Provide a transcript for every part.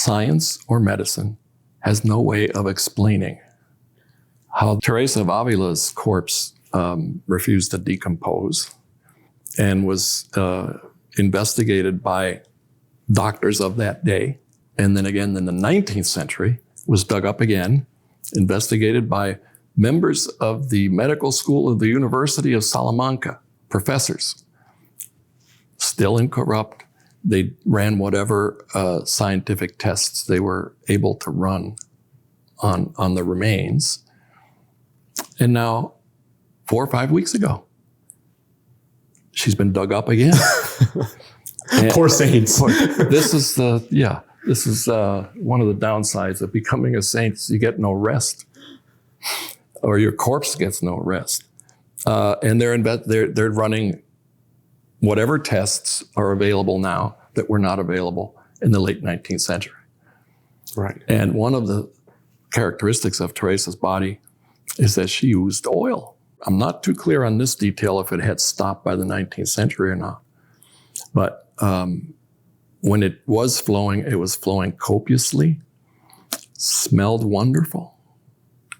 science or medicine has no way of explaining how Teresa of Avila's corpse refused to decompose and was investigated by doctors of that day. And then again in the 19th century was dug up again, investigated by members of the medical school of the University of Salamanca, professors, still incorrupt. They ran whatever scientific tests they were able to run on the remains. And now, 4 or 5 weeks ago, she's been dug up again. Poor saints. This is one of the downsides of becoming a saint. You get no rest, or your corpse gets no rest. And they're running whatever tests are available now that were not available in the late 19th century. Right. And one of the characteristics of Teresa's body is that she used oil. I'm not too clear on this detail if it had stopped by the 19th century or not. But when it was flowing copiously, smelled wonderful,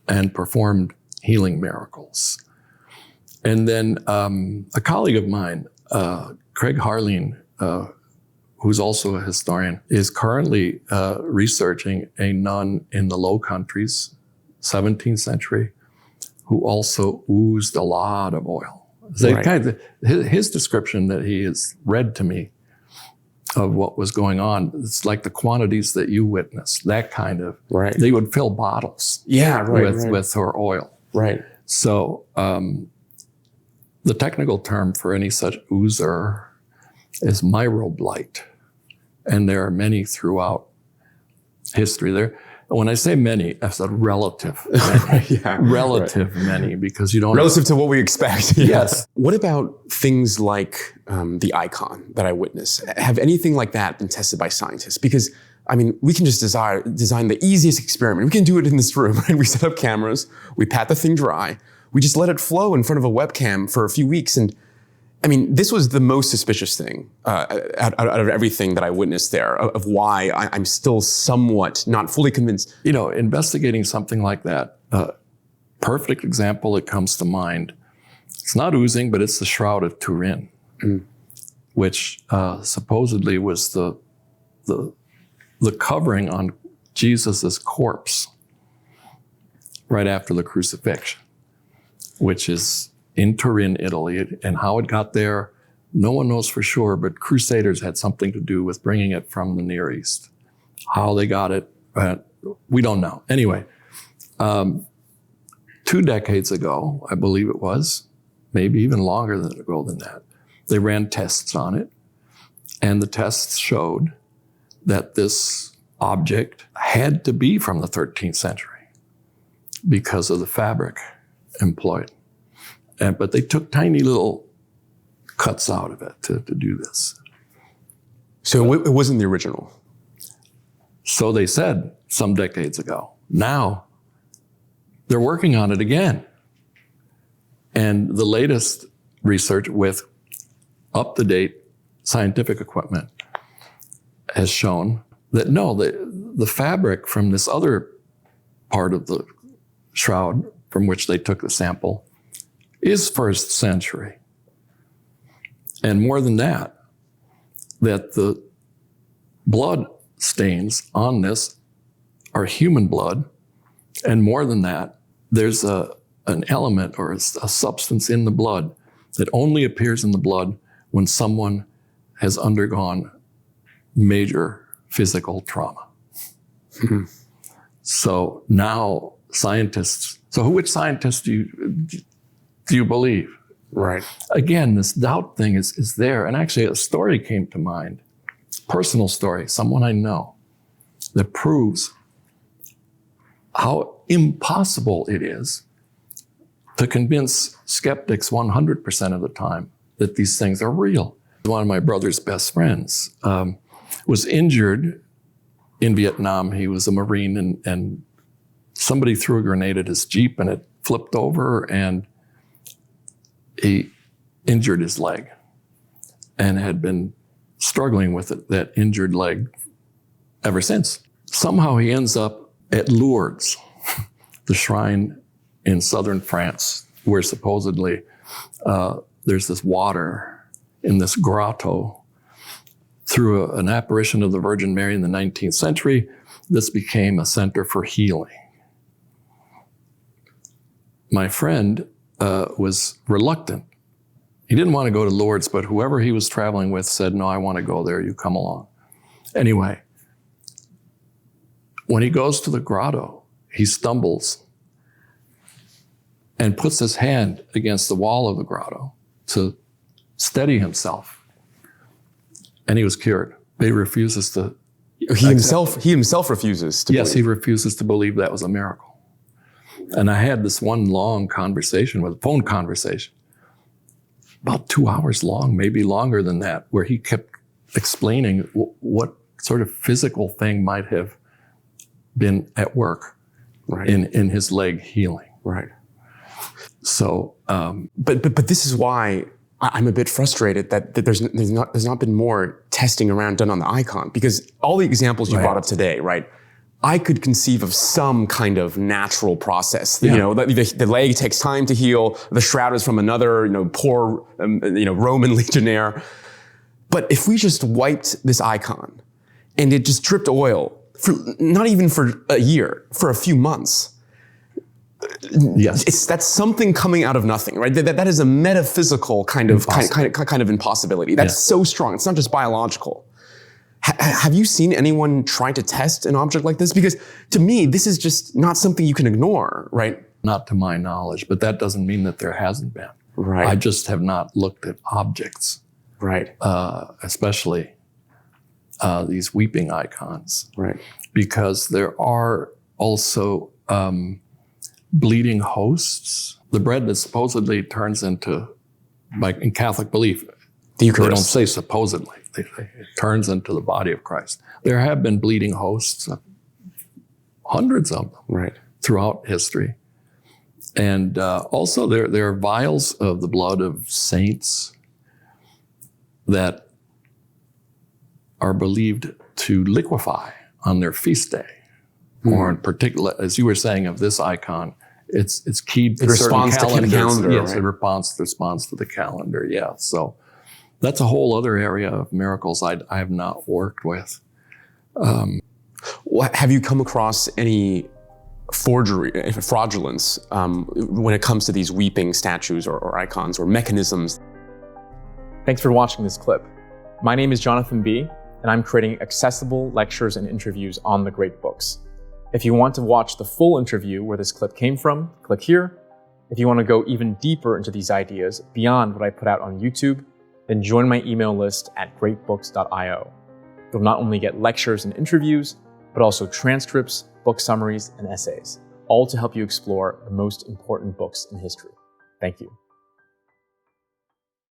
and performed healing miracles. And then a colleague of mine, Craig Harleen, who's also a historian, is currently researching a nun in the Low Countries, 17th century, who also oozed a lot of oil. Right. His description that he has read to me of what was going on, it's like the quantities that you witnessed, that kind of, right. They would fill bottles with her oil. Right. So the technical term for any such oozer is myroblite. And there are many throughout history. When I say many, that's a relative many. Many, because you don't... Relative to what we expect. Yes. What about things like the icon that I witnessed? Have anything like that been tested by scientists? Because, I mean, we can just design the easiest experiment. We can do it in this room, right? We set up cameras, we pat the thing dry, we just let it flow in front of a webcam for a few weeks. And I mean, this was the most suspicious thing out of everything that I witnessed there, of why I'm still somewhat not fully convinced. You know, investigating something like that, perfect example that comes to mind, it's not oozing, but it's the Shroud of Turin, which supposedly was the covering on Jesus's corpse right after the crucifixion, which is in Turin, Italy. And how it got there, no one knows for sure, but Crusaders had something to do with bringing it from the Near East. How they got it, we don't know. Anyway, 2 decades ago, I believe it was, maybe even longer ago than that, they ran tests on it. And the tests showed that this object had to be from the 13th century because of the fabric employed. But they took tiny little cuts out of it to do this. So it wasn't the original? So they said some decades ago. Now, they're working on it again. And the latest research with up-to-date scientific equipment has shown that no, the fabric from this other part of the shroud from which they took the sample is 1st century. And more than that the blood stains on this are human blood. And more than that, there's an element or a substance in the blood that only appears in the blood when someone has undergone major physical trauma. So now scientists, which scientists do you believe? Right. Again, this doubt thing is there. And actually a story came to mind, personal story, someone I know, that proves how impossible it is to convince skeptics 100% of the time that these things are real. One of my brother's best friends was injured in Vietnam. He was a Marine and somebody threw a grenade at his Jeep and it flipped over and he injured his leg and had been struggling with that injured leg ever since. Somehow he ends up at Lourdes, the shrine in southern France, where supposedly there's this water in this grotto. Through an apparition of the Virgin Mary in the 19th century, this became a center for healing. My friend was reluctant. He didn't want to go to Lourdes, but whoever he was traveling with said, no, I want to go there, you come along. Anyway, when he goes to the grotto, he stumbles and puts his hand against the wall of the grotto to steady himself. And he was cured. He refuses to. He himself refuses to. Yes, believe. he refuses to believe that was a miracle. And I had this one long conversation phone conversation, about 2 hours long, maybe longer than that, where he kept explaining what sort of physical thing might have been at work in his leg healing. Right. So, but this is why I'm a bit frustrated that there's not been more testing around done on the icon, because all the examples you brought up today, right? I could conceive of some kind of natural process. Yeah. You know, the leg takes time to heal. The shroud is from another, poor, Roman legionnaire. But if we just wiped this icon and it just dripped oil, not even for a year, for a few months, yes, that's something coming out of nothing, right? That is a metaphysical kind of impossibility. That's so strong. It's not just biological. Have you seen anyone try to test an object like this? Because to me, this is just not something you can ignore, right? Not to my knowledge, but that doesn't mean that there hasn't been. Right. I just have not looked at objects, right? Especially these weeping icons, right? Because there are also bleeding hosts. The bread that supposedly turns into, like in Catholic belief, the Eucharist. They don't say supposedly. They say it turns into the body of Christ. There have been bleeding hosts, hundreds of them, right, throughout history. And also there are vials of the blood of saints that are believed to liquefy on their feast day. Or in particular, as you were saying of this icon, it's keyed to certain calendars. Yes, right? It responds to the calendar, yeah. So that's a whole other area of miracles I have not worked with. Have you come across any fraudulence when it comes to these weeping statues or icons or mechanisms? Thanks for watching this clip. My name is Johnathan B., and I'm creating accessible lectures and interviews on the great books. If you want to watch the full interview where this clip came from, click here. If you want to go even deeper into these ideas beyond what I put out on YouTube, then join my email list at greatbooks.io. You'll not only get lectures and interviews, but also transcripts, book summaries, and essays, all to help you explore the most important books in history. Thank you.